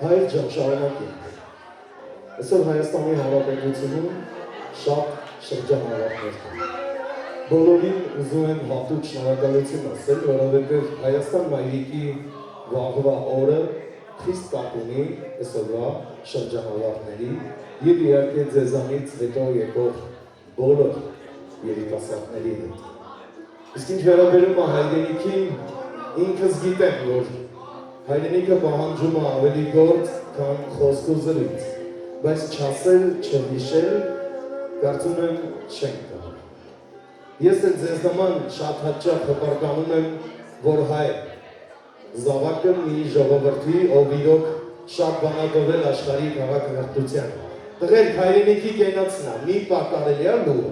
Հայր ջան, շարունակենք։ Այսօր Հայաստանի Հանրապետությունում շատ շրջանավարտներ կան։ Բոլորին ուզում եմ հատուկ շնորհակալություն ասել, որովհետև Հայաստան մայրիկի վաղվա օրը խիստ կապ ունի այսօրվա շրջանավարտների և իհարկե ձեզանից հետո եկող բոլոր երիտասարդների հետ։ Իսկ ինչ վերաբերում է հայրենիքին, ինքս գիտեմ, որ հայրենիքը պահանջում է ավելի գործ, քան խոսք ու զրույց, բայց չասել, չհիշել, կարծում եմ չենք կարող։ Ես էլ ձեզ նման շատ հաճախ հպարտանում եմ, որ հայ զավակը մի ժողովրդի, ով իրոք շատ բան ա տվել աշխարհի քաղաքակրթության։ Տղերք, հայրենիքի կենացն ա, մի պարտարելի ա լուր։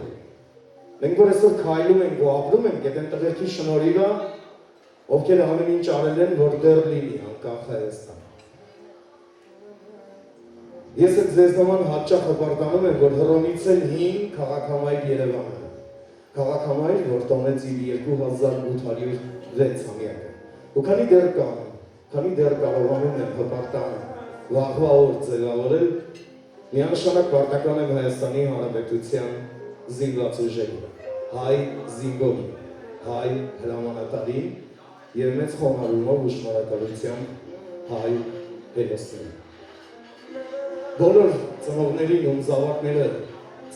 Մենք որ այսօր քայլում ենք ու ապրում ենք, այդ են տղերքի շնորհիվ ա, ովքեր ամեն ինչ արել են, որ դեռ լինի անկախ Հայաստան։ Ես էլ ձեզ նման հաճախ հպարտանում եմ, որ Հռոմից են հին քաղաքամայր Երևանը։ Քաղաքամայր, որ տոնեց իր 2806 ամյակը։ Ու քանի դեռ կան, քանի դեռ կարողանում են հպարտան վաղվա օր ձևավորել, միանշանակ պարտական եմ Հայաստանի Հանրապետության զինված ուժերին, հայ զինվորին, հայ հրամանատարին և մեծ խոնարհումով ու շնորհակալությամբ հայ հերոսներին։ Բոլոր ծնողներին ում զավակները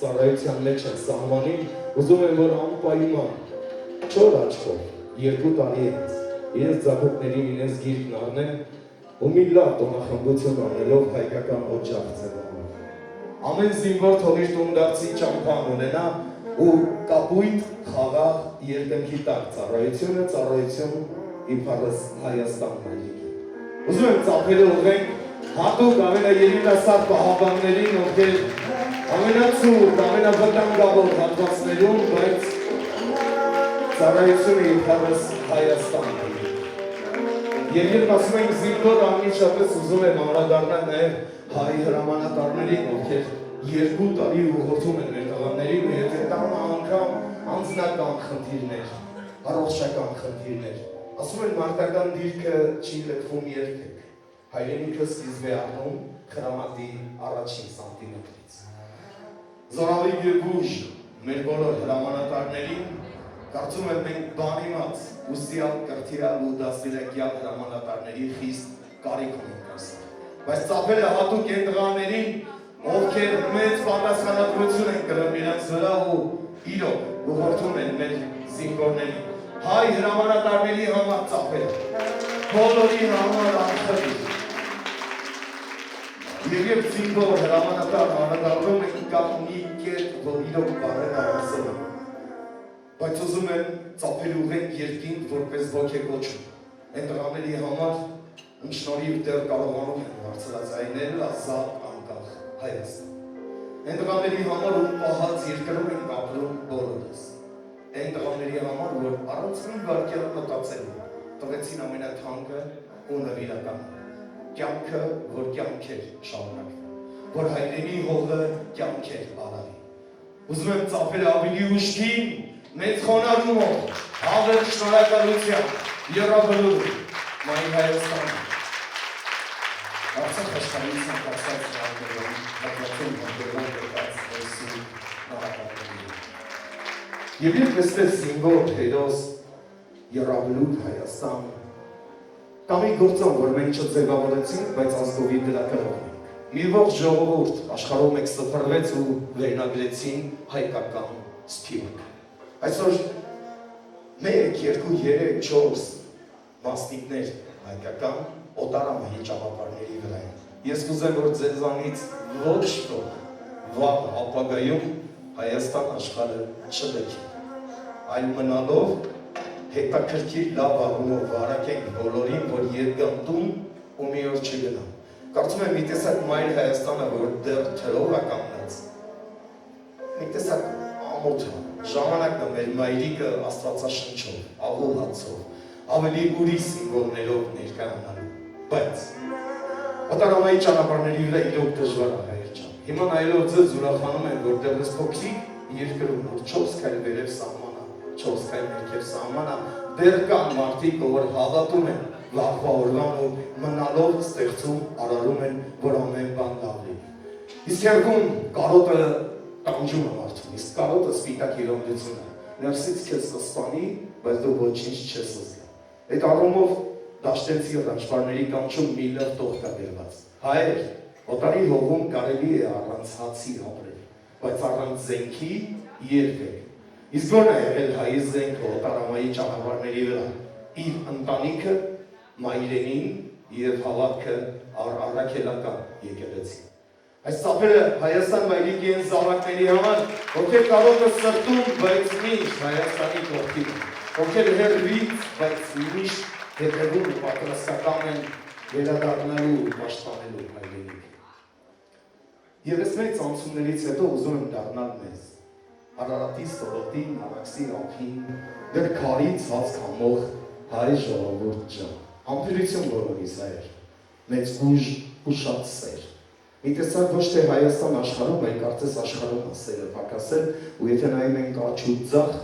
ծառայության մեջ են սահմանին, ուզում եմ, որ անպայման չոր աչքով 2 տարի հետ իրենց ձագուկներին իրենց գիրկն առնեն ու մի լավ տոնախմբություն անելով հայկական օջախ ձևավորեն։ Ամեն զինվոր թող իր տունդարձի ճամփան ունենա ու կապույտ խաղաղ երկնքի տակ ծառայությունը, ծառայություն իբրև Հայաստան մայրիկի։ Ուզում եմ ծափերը ուղղենք հատուկ ամենաերիտասարդ պահապաններին, ովքեր ամենացուրտ, ամենավտանգավոր հատվածներում, բայց ծառայությունը իբրև Հայաստան մայրիկի։ Եվ երբ ասում ենք զինվոր, անմիջապես ուզում եմ անդրադառնալ նաև հայ հրամանատարներին, ովքեր 2 տարի ուղղորդում են մեր տղաներին, ու եթե տանը անգամ անձնական խնդիրներ, առողջական խնդիրներ, ասում են մարտական դիրքը չի լքվում երբեք, հայրենիքը սկիզբ է առնում խրամատի առաջին սանտիմետրից։ Զորավի Գյուղուժ մեր բոլոր հրամանատարներին, կարծում եմ մենք բանիմաց, ուսյալ, կրթյալ ու դաստիարակյալ հրամանատարների խիստ կարիք ունենք այսօր։ Բայց ծափերը հատուկ են տղաներին, ովքեր մեծ պատասխանատվություն են կրում իրենց վրա ու իրոք ուղղորդում են մեր զինվորներին։ Հայ հրամանատարների համար ծափերը, բոլորի համար անխրիր։ Եվ երբ զինվոր հրամանատար անդրադառնում ենք կա մի կետ, որ իրոք բառերը ասել են։ Բայց ուզում եմ ծափերը ուղղենք երկինք որպես ոգեկոչում։ Այն տղաների համար, ում շնորհիվ դեռ կարողանում են բարձրաձայնել ազատ անկախ Հայաստան։ Այն տղաների համար, ում պահած երկրում ենք ապրում բոլորս։ Այն տղաների համար, որ առանց մի վայրկյան մտածելու տվեցին ամենաթանկը ու նվիրականը։ Կյանքը, որ կյանքեր շարունակվի, որ հայրենի հողը կյանքեր արարի։ Ուզում եմ ծափերը ավելի ուժգին, մեծ խոնարհումով, հավեր շնորհակալությամբ, եռաբլուր մայր Հայաստանը։ Արցախ աշխարհի ցանկացած քաղաքներում պատմություն հանդերձ եկած այսի նահատակների։ Եվ երբ այսպես զինվոր հերոս եռաբլուր Հայաստան կամ մի գործոն, որ մենք չձևավորեցինք, բայց ազգովի դրա կրող ենք։ Մի ողջ ժողովուրդ աշխարհում եք սփռվեց ու վերնագրեցին հայկական սփյուռք։ Այսօր 1, 2, 3, 4 մասնիկներ հայկական օտարամահի ճանապարհների վրա են։ Ես կուզեմ, որ ձեզանից ոչ ոք վաղ ապագայում Հայաստան աշխարհը չլքի, այլ մնալով հետաքրքիր լավ առումով վարակենք բոլորին, որ երկան տուն ու մի օր չգնան։ Կարծում եմ մի տեսակ մայր Հայաստանը, որ դեռ թրով ա կանգնած, մի տեսակ ամոթ է, ժամանակն է մեր մայրիկը աստվածաշնչով, աղոհացով, ավելի ուրիշ սիմվոլներով ներկայանալու, բայց օտարամահի ճանապարհների վրա իրոք դժվար է հայր ջան։ Հիմա նայելով ձեզ ուրախանում եմ, որ դեռ փոքրիկ երկրում, որ 4 քայլ վերև սահման 4 քայլ ներքև սահմանը, դեռ կան մարդիկ, որ հավատում են, վաղվա օրվան ու մնալով ստեղծում արարում են, որ ամեն բան լավ լինի։ Իսկ երկում կարոտը տանջում է մարդուն, իսկ կարոտը սպիտակ իրողություն է։ Ներսից քեզ կսպանի, բայց դու ոչինչ չես զգա։ Այդ առումով դաշտեցի ռաչվարների կանչում մի լավ տող կա դերված։ Հայեր, օտարի հողում կարելի է առանց հացի ապրել, բայց առանց զենքի երբեք։ Իսկ ո՞րն է եղել հայի զենքը օտարամայի ճանապարհների վրա։ Իր ընտանիքը, մայրենին եւ հավատքը առաքելական եկեղեցին։ Այս ծափերը Հայաստան մայրիկի են զավակների համար, ովքեր կարոտը սրտում, բայց միշտ Հայաստանի կողքին են, ովքեր հերվից, բայց միշտ հետևում ու պատրաստական են վերադառնալու ու պաշտպանելու հայրենիքը։ Եվ այս մեծ անցումներից հետո ուզում եմ դառնալ մեզ, Արարատի, Սորոտի, Նարաքսի, Ափին, դեր քարից հաց քամող հայ ժողովուրդ ջան, համբերություն բոլորիս հայեր, մեծ ուժ ու շատ սեր։ Մի տեսակ ոչ թե Հայաստան աշխարհում, այլ կարծես աշխարհում ասերը պակասել, ու եթե նայում ենք աճ ու ձախ,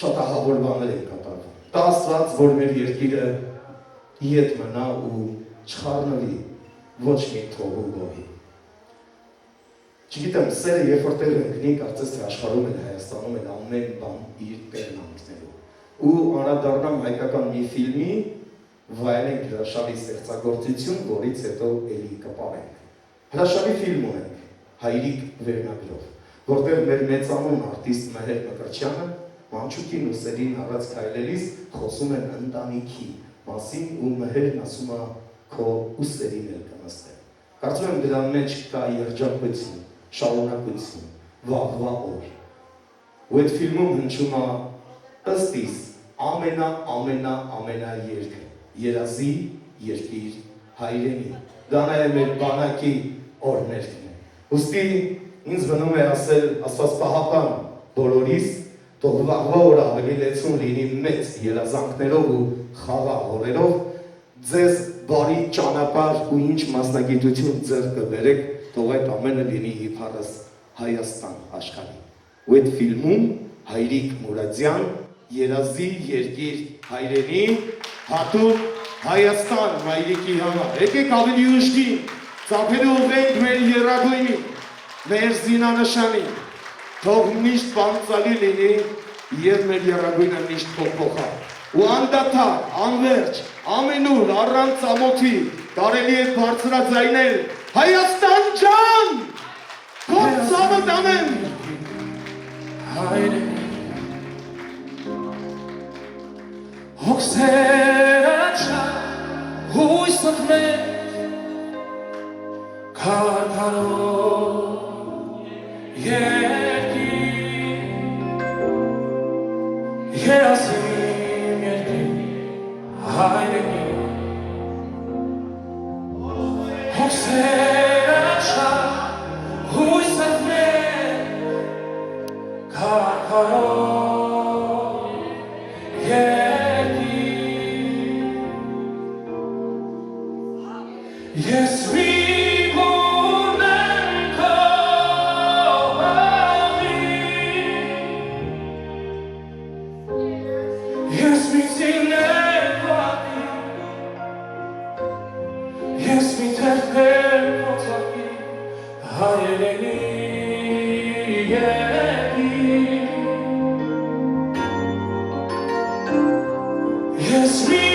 շատ ահավոր բաներ են կատարվում։ Դա Աստված, որ մեր երկիրը իդ մնա ու չխառնվի ոչ մի թողու գոհի։ Չգիտեմ, սերը երբ որ տեղ ընկնի, կարծես թե աշխարհում էլ Հայաստանում էլ ամեն բան իր տեղն անցնելու։ Ու անդրադառնամ հայկական մի ֆիլմի վայելենք հրաշալի ստեղծագործություն, որից հետո էլի կպարենք։ Հրաշալի ֆիլմ ունենք, Հայրիկ վերնագրով, որտեղ մեր մեծանուն արտիստ Մհեր Մկրտչյանը մանչուկին ու սերին առած քայլելիս խոսում են ընտանիքի մասին ու Մհերն ասում է քո ու սերին էլ կնստել։ Կարծում եմ դրա մեջ կա երջանկություն, շարունակություն, վաղվա օր։ Ու այդ ֆիլմում հնչում է ըստ իս ամենա երգը, երազի երկիր հայրենի։ Դա նաև մեր բանակի օրհներգն է։ Ուստի ինձ մնում է ասել Աստված պահապան բոլորիս, թող վաղվա օրը ավելի լեցուն լինի մեծ երազանքներով ու խաղաղ օրերով, ձեզ բարի ճանապարհ ու ինչ մասնագիտություն ձեռք կբերեք, թող այդ ամենը լինի իբարս Հայաստան աշխարհի։ Ու այդ ֆիլմում Հայրիկ Մուրադյան երազի երկիր հայրենի հատուկ Հայաստան մայրիկի համար։ Եկեք ավելի ուժգին, ծափերը ուղղենք մեր եռագույնին, մեր զինանշանին, թող միշտ պանծալի լինի և մեր եռագույնը միշտ փոխփոխա։ Ու անդադար, անվերջ, ամենուր, առանց ամոթի, կարելի է բարձրաձայնել Հայաստան ջան, քո ցավը տանեմ։ Հայրենի հոգսերը չար հույսըք մեր քարքարով երկիր երազիմ երկիր հայրենի հոգսերը չար հույսըք մեր քարքարով Yes, we born and Yes, we sing and Yes, we tell Yes, we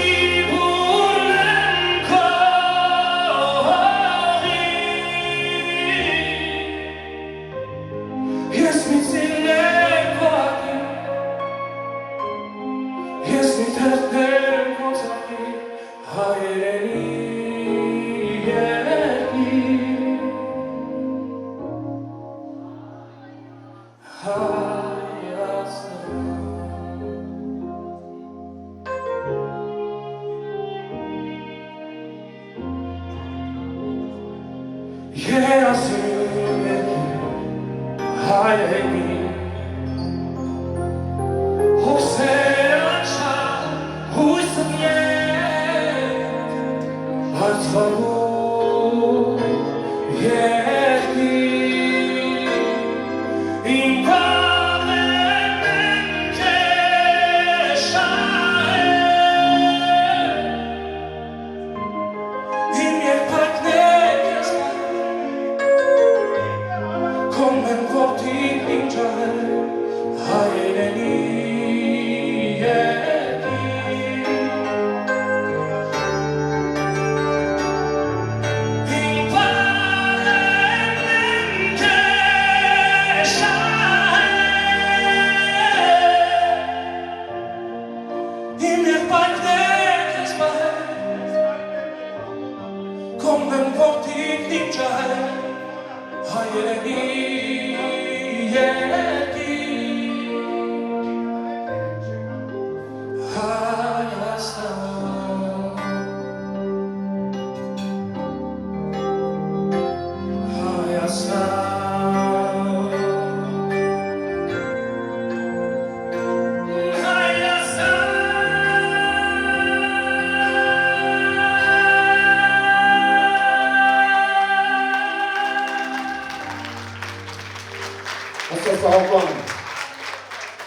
Աստվածահավան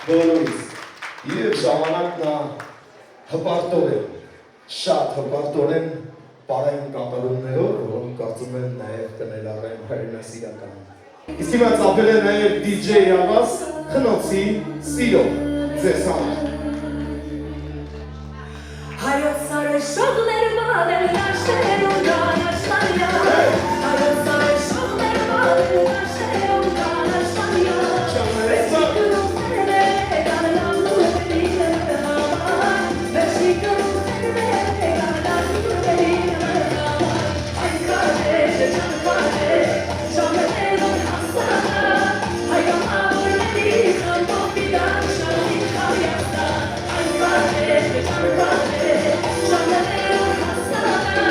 բոլորիս և ժամանակն հպարտորեն, շատ հպարտորեն պարային կատարումներով, որոնք կարծում եմ նաև կներառեն հայրենասիրական։ Իսկ հիմա ծափել է նաև DJ Ավազ խնոցի սիրով ձեզ համար։ Հայոց սարը շողներ բալել նաշեր ու գանաշտանյա Հայոց սարը շողներ բալել նաշեր ու գանաշտանյա Վերջիկնում տերվե գանալու էրին համար Վերջիկնում տերվե գանալու էրին համար Այն կարեշ է ճան կարեշ ժամերով հասանա Հայկամ ավորների խամբով պիտան շանին Հայաստան Այն կարեշ է ճան կարեշ ժամերով հասանա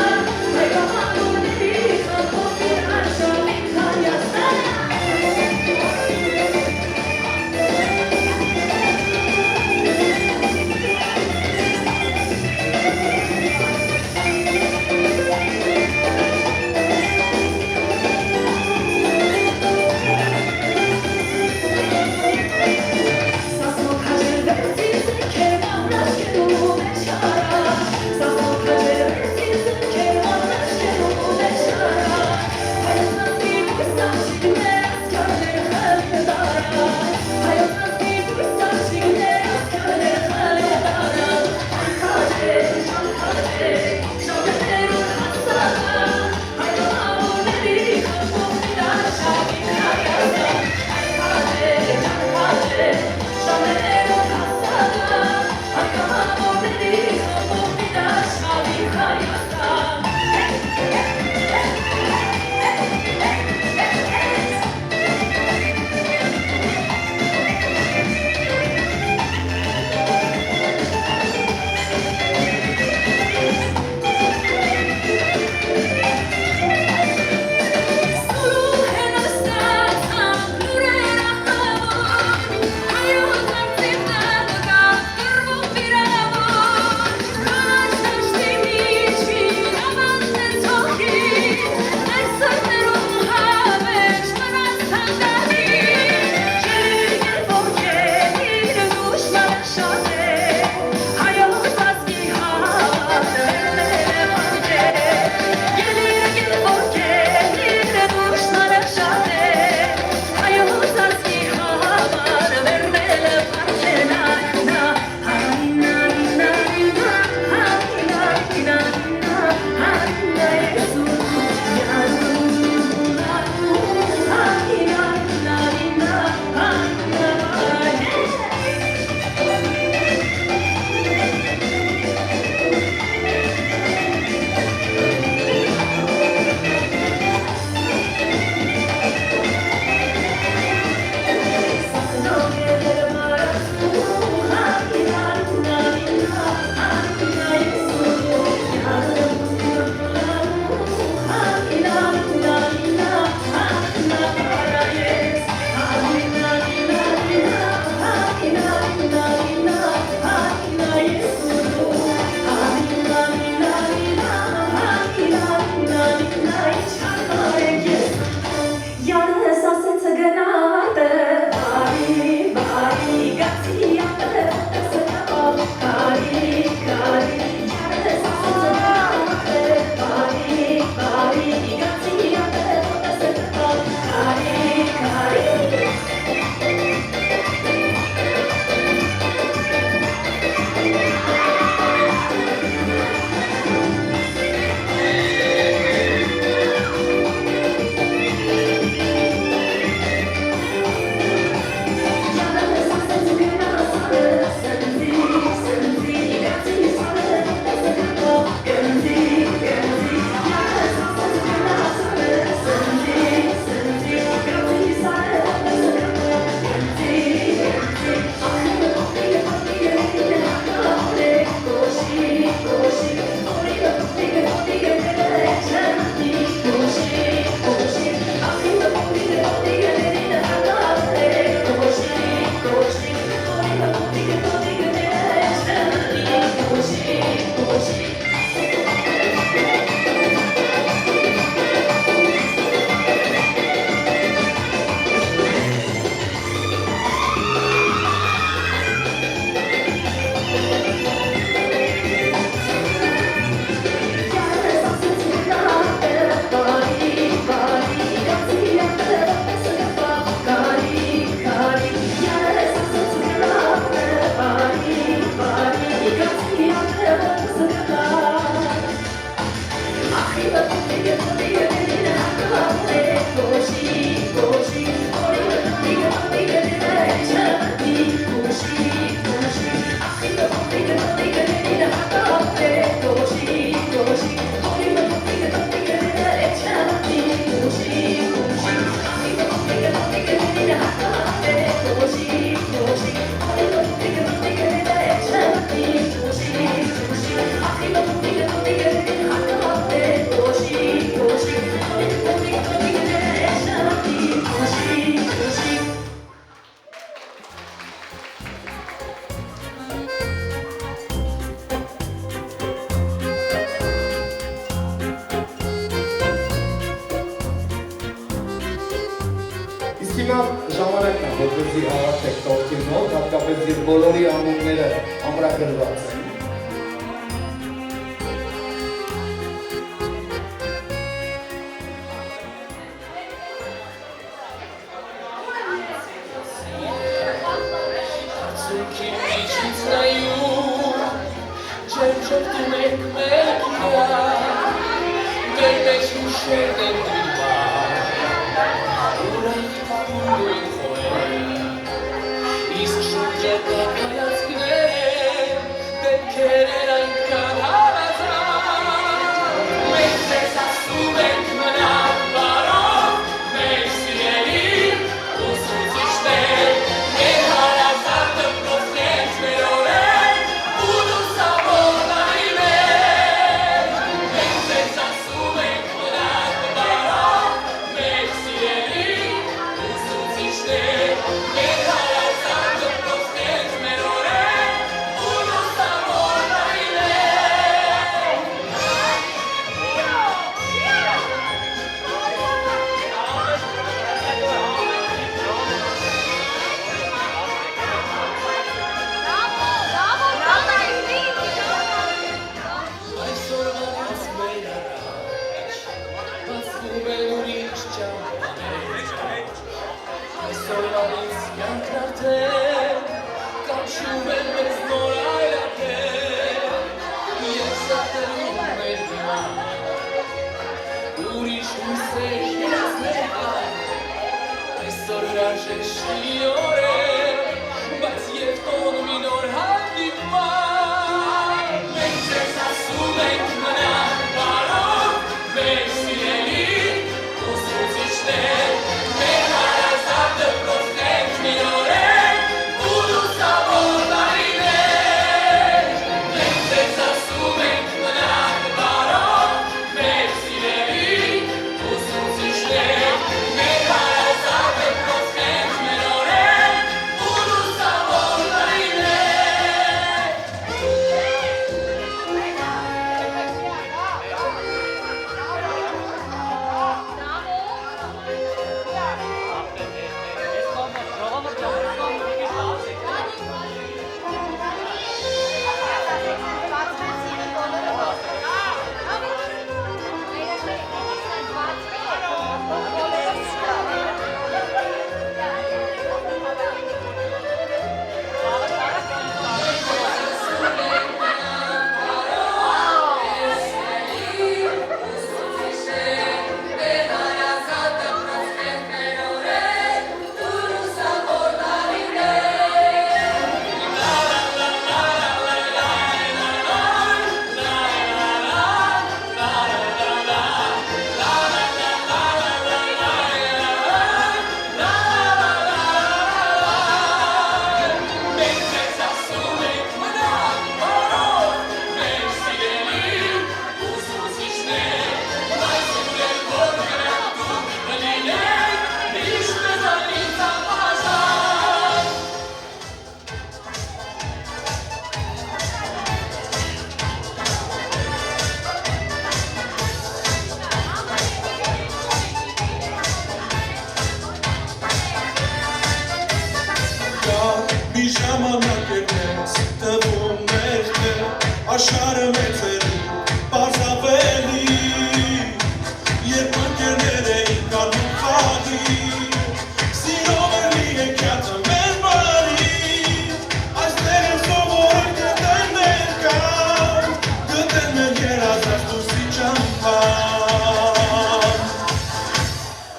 հիմա ժամանակն է, որպեսզի հավաքեք տորթի մոտ, հատկապես երբ բոլորի անունները ամրագրված են։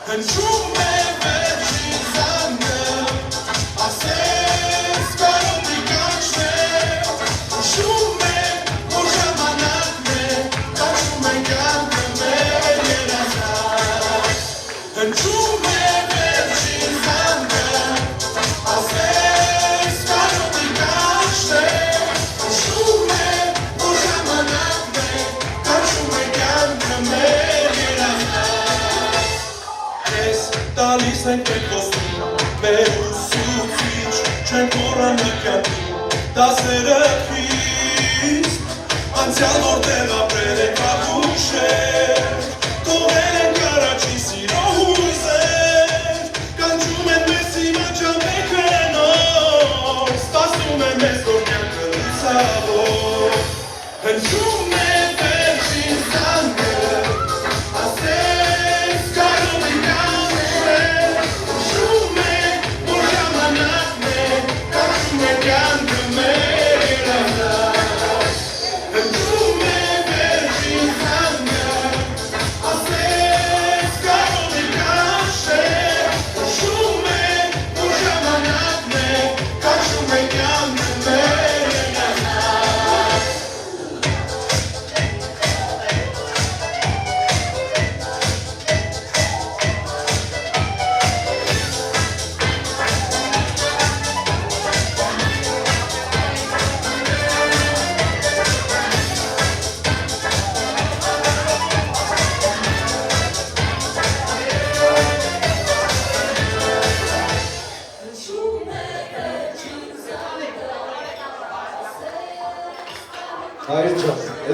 Կանչում են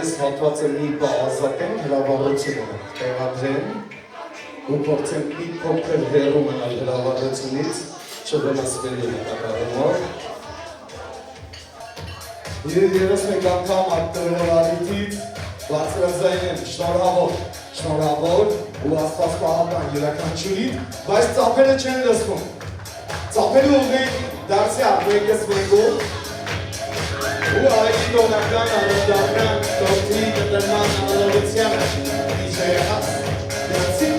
այս հատվածը մի բա ազատեն հրավառությունը տեղադրեն ու փորձեն մի փոքր հեռու մնալ հրավառությունից չվնասվելու նկատառումով Ես մեկ անգամ ակտորներ արիթից բարձրազայն եմ շնորհավոր ու աստված պահապան յուրաքանչյուրին, բայց ծափերը չեն լսվում ծափերը ուղղեն դարձի արկուեկես մեկով ու այդի տոնական արոդական տորթի կտրման անալողությանը իջը եղած դարձի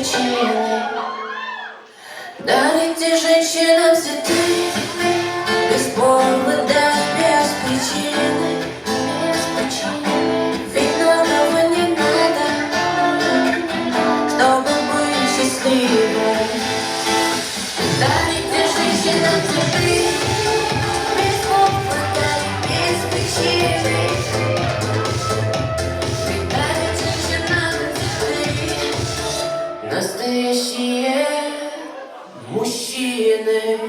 причины. Дарите женщинам цветы без повода, без причины. Ведь многого не надо, чтобы быть счастливой. Дарите женщинам цветы без повода, без причины. Ведь дарите женщинам цветы настоящие мужчины.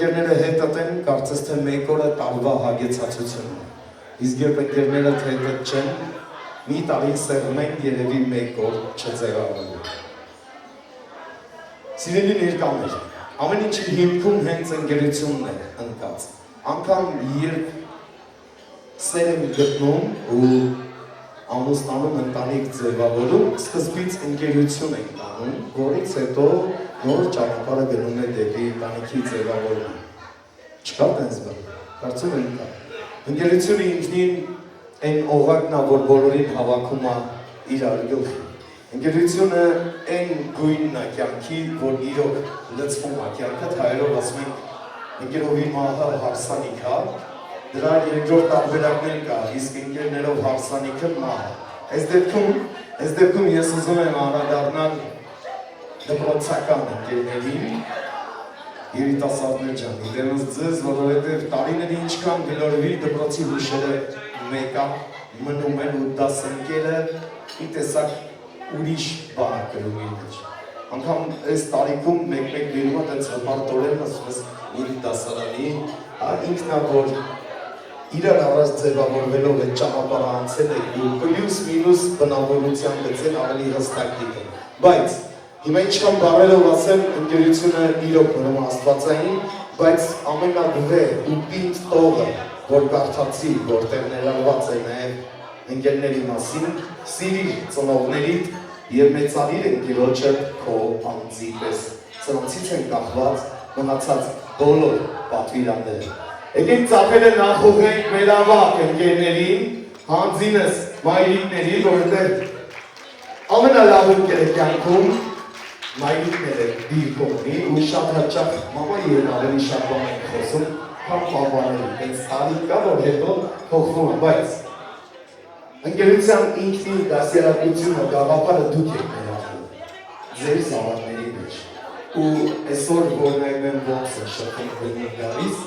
ընկերները հետդ են, կարծես թե մեկ օրը տարվա հագեցացությունն է։ Իսկ երբ ընկերները հետդ չեն, մի տարին սեղմ են երևի մեկ օր չձևավորելու։ Սիրելի ներկաներ, ամեն ինչի հիմքում հենց ընկերությունն է ընկած։ Անգամ երբ սեր եմ գտնում ու ամուսնանում ընտանիք ձևավորում, սկզբից ընկերություն ենք անում, որից հետո նոր ճանապարհը գնում է դեպի ընտանիքի ձևավորումը։ Չկա տենց բան, կարծում եմ կա։ Ընկերությունը ինքնին այն օղակն է, որ բոլորին հավաքում է իրար գլխի։ Ընկերությունը այն գույնն է կյանքի, որ իրոք լցվում է կյանքը, հայերով ասում ենք ընկերովի մահը հարսանիք է, դրա երկրորդ տարբերակներ կա, իսկ ընկերներով հարսանիքը մահը։ Այս դեպքում ես ուզում եմ անդրադառնալ դպրոցական ընկերներին, երիտասարդներ ջան, դրանց ձեզ, որովհետև տարիների ինչքան գլորվի դպրոցի հուշերը մեկը մնում են ու դաս ընկերը մի տեսակ ուրիշ բան է կրում իր մեջ։ Անգամ այս տարիքում մեկ-մեկ լինում է տենց հպարտորեն ասում ես մի դասարանի, ինքնա որ իրար առած ձևավորվելով այդ ճանապարհը անցել է ու պլյուս մինուս բնավորության գծել ավելի հստակ դիտել։ Բայց հիմա ինչքան բառերով ասեմ, ընկերությունը իրոք մնում աստվածային, բայց ամենավեհ ու պինդ տողը, որ կարդացի, որտեղ ներառված է նաև ընկերների մասին, սիրիր ծնողներիդ և մեծարիր ընկերոջը քո անձի պես։ Սրանցից են կախված մնացած բոլոր պատվիրանները։ Եկեք ծափերը նախուղենք մեր ավակ ընկերներին, հանձինս մայրիկների, որովհետև ամենալավ ընկերը կյանքում մայրիկները դիրքում ունի ու շատ հաճախ մամայի հետ ավելի շատ բան են խոսում, քան պապաների, հենց տարի կա, որ հետո փոխվում է, բայց ընկերության ինքնին դասյարակությունը գաղափարը դուք եք ներառում ձեր զավակների մեջ ու այսօր որ նայում եմ ոնց է շփում գնում գալիս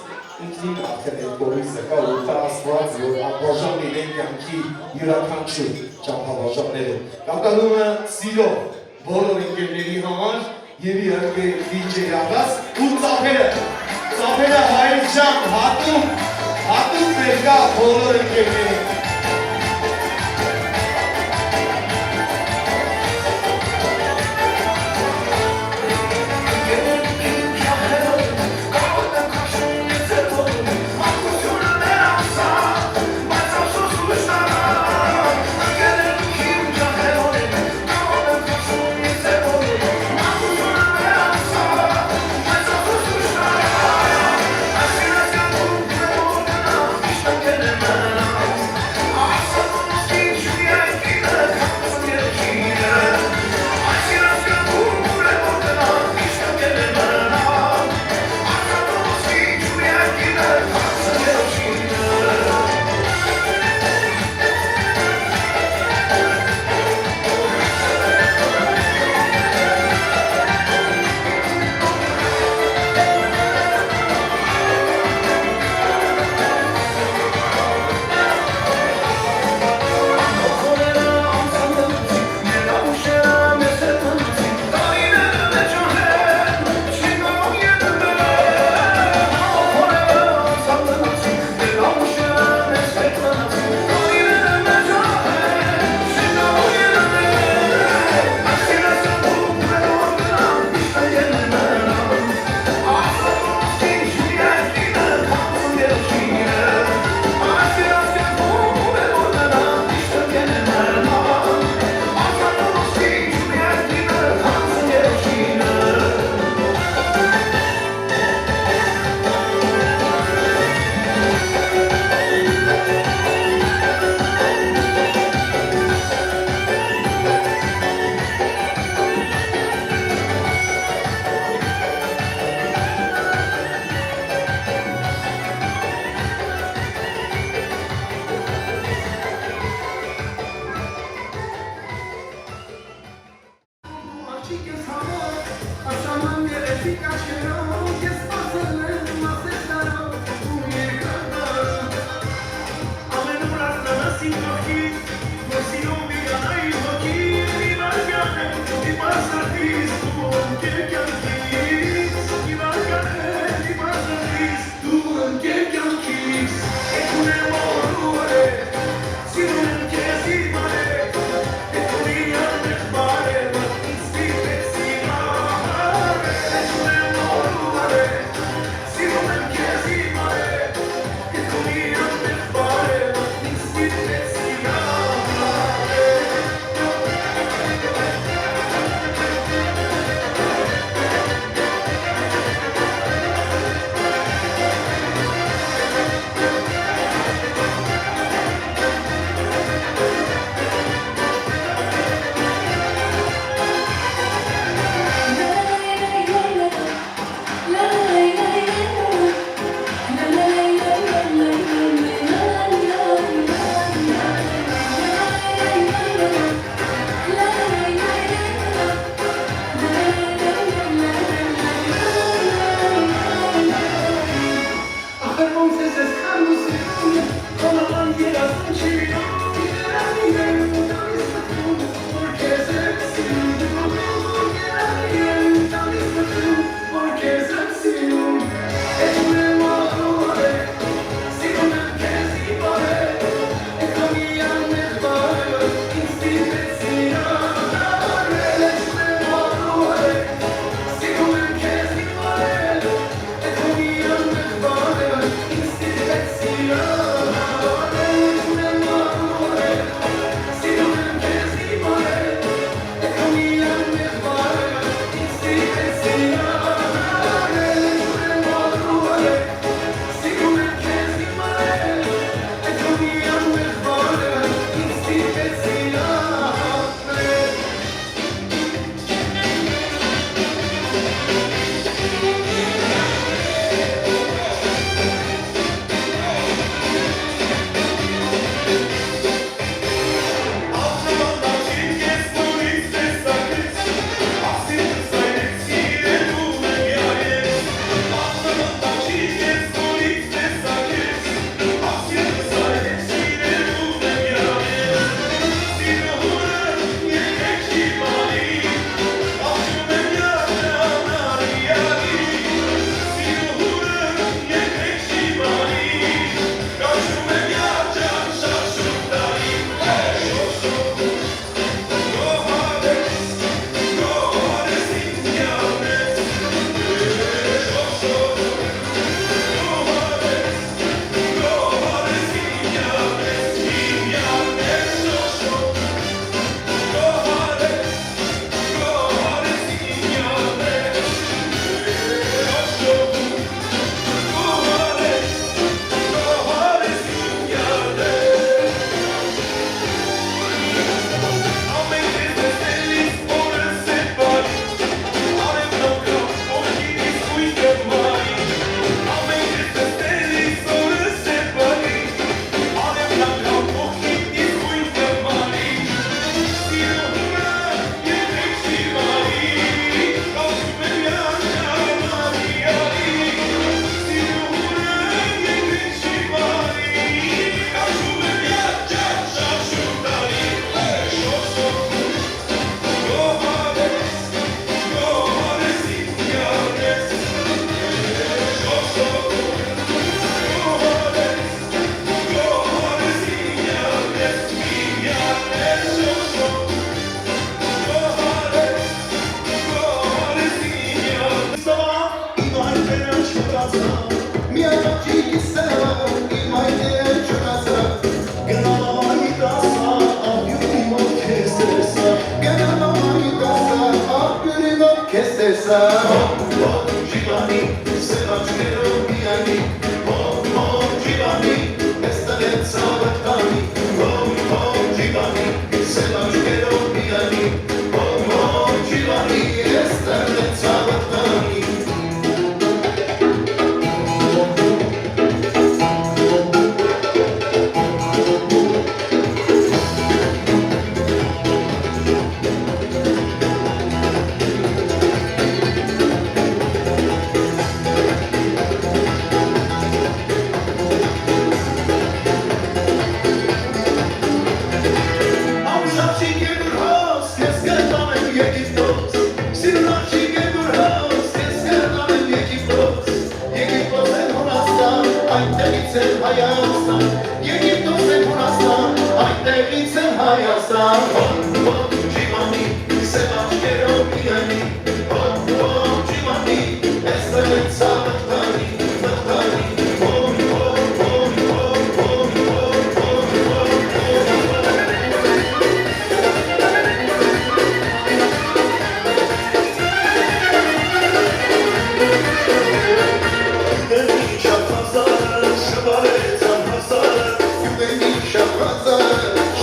ինքնին արդեն այդ կորիզը կա ու դա ասված որ անբաժան լինեն կյանքի յուրաքանչյուր ճամփաբաժաններում կատարում է սիրով բոլոր ընկերների համար եւ իհարկե DJ Աղաս ու ծափերը հայր ջան հատուկ ներկա բոլոր ընկերներին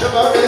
Shabbat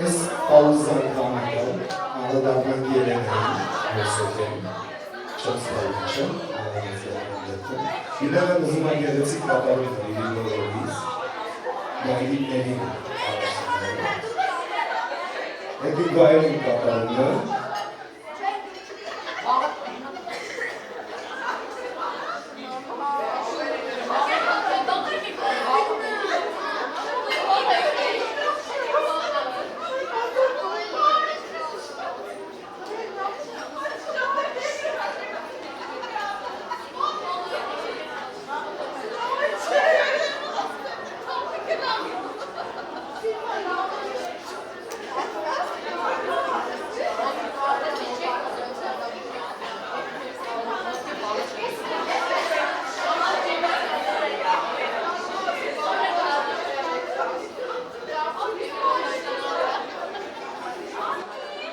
Այս պաուզան կամակը անդադարման երենային հոսոքեն չոց պաուզը իրանը ուզում է գերեցիկ կատարում իրի բոլորից գայլիներին արասանները հետի գայլին կատարումը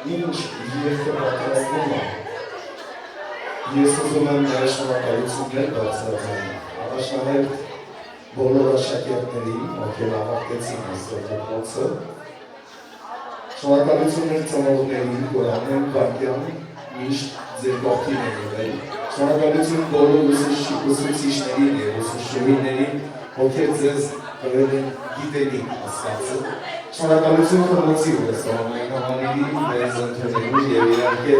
ինչ երկը պատրաստվում է, ես ուզում եմ մեր շնորհակալություններ բարձրացնել, առաջնահերթ բոլոր աշակերտներին, ովքեր ավարտեցին այսօր դպրոցը, շնորհակալություններ ծնողներին, որ ամեն վայրկյան միշտ ձեր կողքին են եղել, շնորհակալություն բոլոր ուսուցիչներին և ուսուցչուհիներին, ովքեր ձեզ տվել են գիտելիք Աստծո, շնորհակալություն Քնոցի ամենահանելի մեզ ընդունելու և իհարկե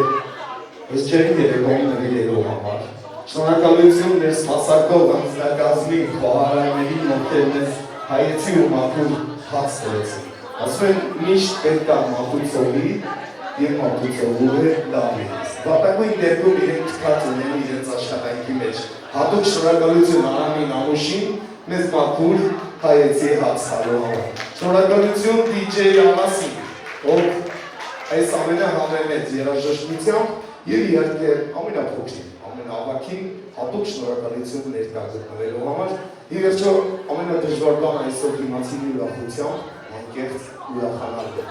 ես չեմ երեկոմ նվիրելու համար, շնորհակալություն մեր սպասարկող անձնակազմի խոհարարներին, ովքեր մեզ հայեցի ու մաքուր հաց տվեցին, ասում են միշտ պետք է մատուցողի և մատուցողուհի լավից, վատագույն դեպքում իրենք թքած ունեն իրենց աշխատանքի մեջ, հատուկ շնորհակալություն Արամին Անուշին մեզ մաքուր հայեցի հաց տալու համար, շնորհակալություն DJ Անասին, ով այս ամենահամեմեծ երաժշտությամբ և իհարկե ամենափոքրին, ամենավագին հատուկ շնորհակալություն ներկա գտնվելու համար, ի վերջո ամենադժվար բան այսօր դիմացինի ուրախությամբ անկեղծ ուրախանալն է։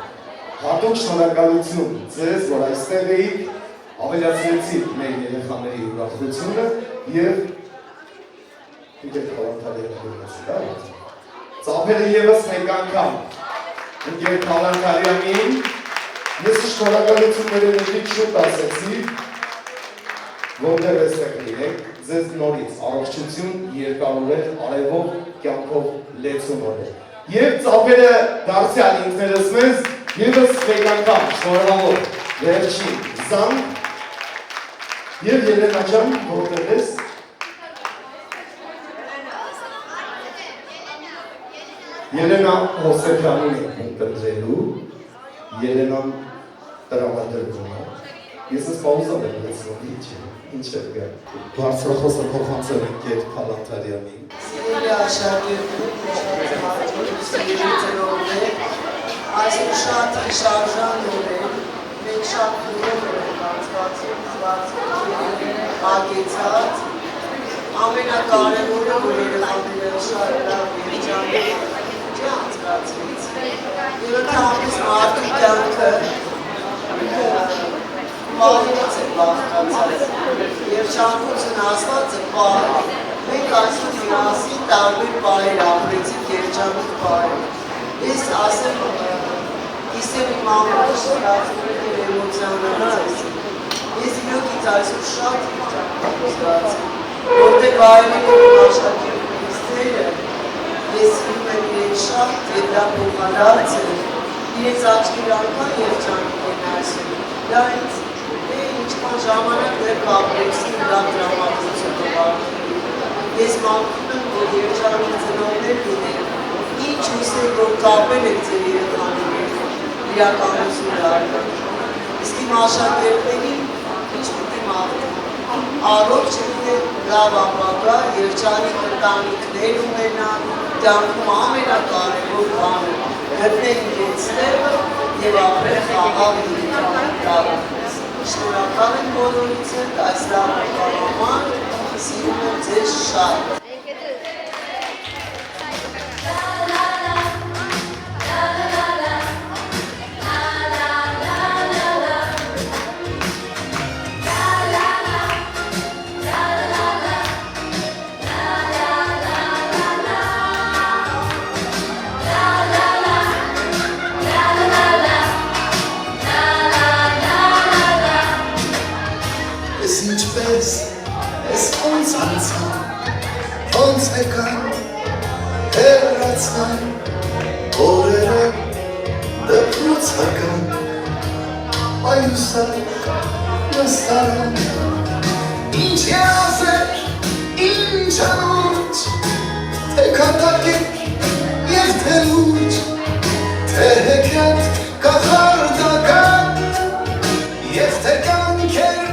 Հատուկ շնորհակալություն ձեզ, որ այստեղ էիք, ավելացրեցիք մեր երեխաների ուրախությունը և ծափերը ևս մեկ անգամ ընկեր Քալանթարյանին ես շնորհակալությունները նետիկ շուտ ասեցի որտեղ էստեղ լինեք ձեզ նորից առողջություն երկարորդ արևով կյանքով լեցունորդ և ծափերը դարձյալ ինքներս մեզ ևս մեկ անգամ շնորհավոր վերջին զանգ և Ելենա ջան որտեղ ես Ելենա Հովսեփյանին ենք ընտրելու, Ելենան տրամադրվում է, ես ես պաուզան եմ լեցնում, ինչ է գա, բարձրախոսը փոխանցել ենք Գետ Քալանթարյանին։ Սիրելի աշակերտներ, սիրելի ծնողներ, այսօր շատ հիշարժան օր է, մենք շատ քուրով ենք անցկացում, հագեցած, ամենակարևորը, որ երեխաները շատ լավ երջանիկ անցկացվեց։ Եվ ընդհանրապես մարդու կյանքը պահից է բաղկացած, երջանկություն ասվածը պահ է։ Մենք այսօր միասին տարբեր պահեր ապրեցինք երջանիկ պահեր։ Ես ասեմ, իսեմ իմ ամենը շտացում և էմոցիոնալացեցի։ Ես իրոքից այսօր շատ երջանիկ զգացի, որտեղ այլին եմ աշակերտներից թերը, ես սիրում եմ իրենց շատ և դա փոխարած է, իրենց աչքեր անգամ երջանիկ են այսօր, դա ինձ ինչքան ժամանակ դեր կապրեքսին դա դրամատուրգիա բարձրացնում։ Ես մաղթում եմ, որ երջանիկ ծնողներ լինեն, ինչ հույսեր, որ կապել եք ձեր երեխաների հետ, իրականություն դառնան։ Իսկ իմ աշակերտներին առողջ լավ ապագա, երջանիկ ընտանիքներ ունենան, կյանքում ամենակարևոր բանը գտնել իրենց տեղը եւ ապրել խաղաղ իրական։ Շնորհակալ եմ բոլորիդ հետ այս լավ համար, սիրում եմ ձեզ շատ։ Ինչպես ես ոնց անցան, ոնց եկան, հեռացան, օրերը դպրոց հական, այուսակ նստարան, ինչ երազեր, ինչ անուջ, թե կատակեր և թե լուջ, թե հեքիաթ կախարդական, և թե կանքեր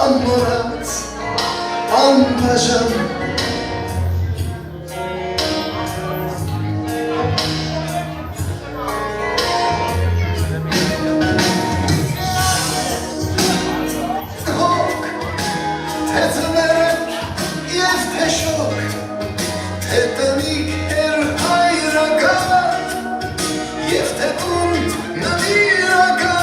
Անմոռաց, անբաժան Հոգ, թե ծներ և թե շոկ, թե տնիկ էր հայրական և թե տուն նվիրական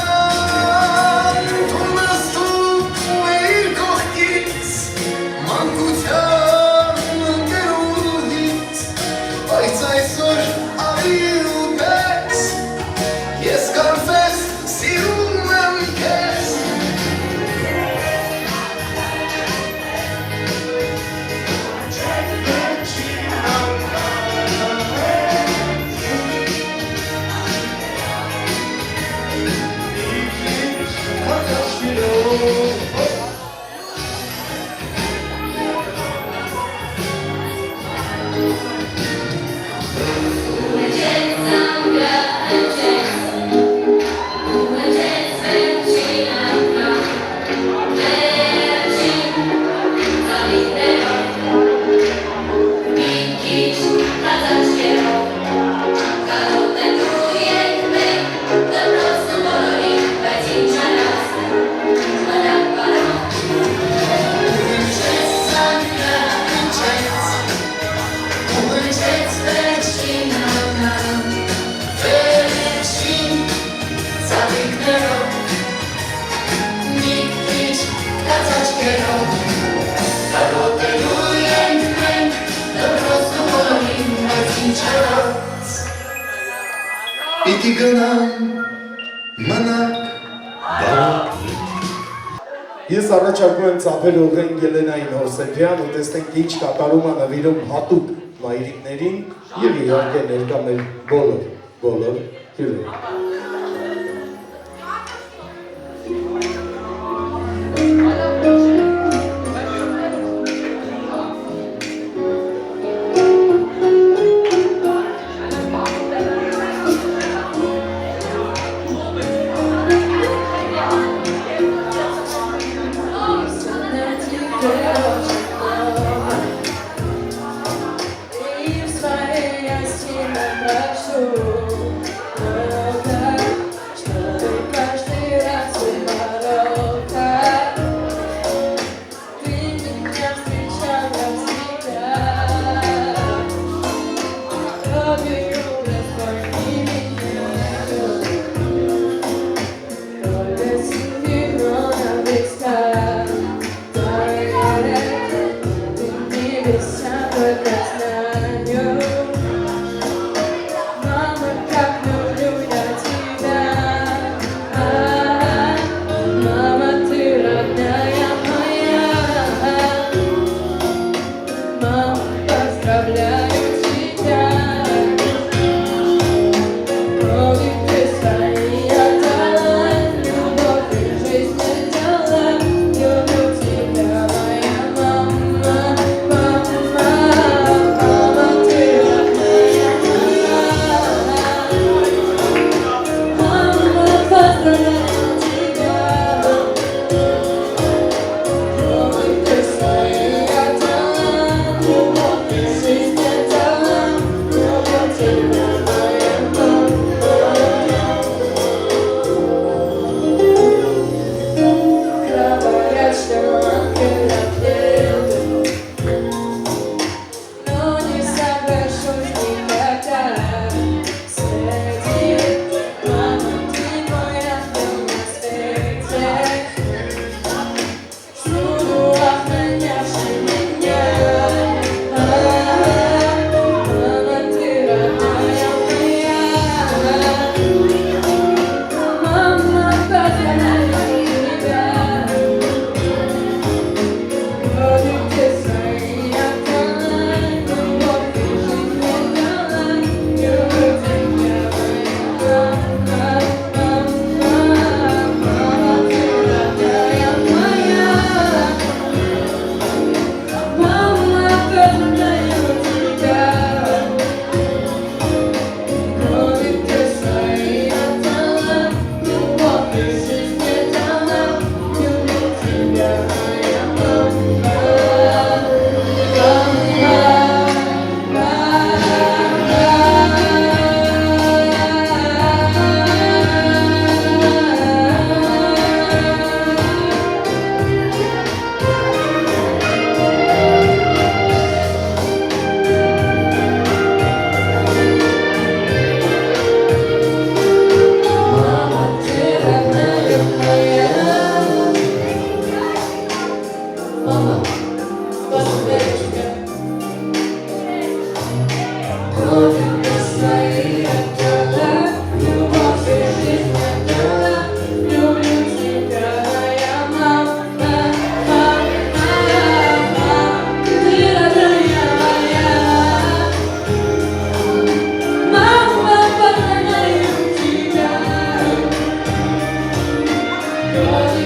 Պիտի գնամ մնակ բարոք Ես առաջարկում եմ ծափել ուղղեն Ելենային Հովսեփյան ու տեսնենք ինչ կատարում է նվիրում հատուկ մայրիկներին և իհարկե ներկա մեր բոլոր հյուրեր Leaves my eyes in the dark, so Your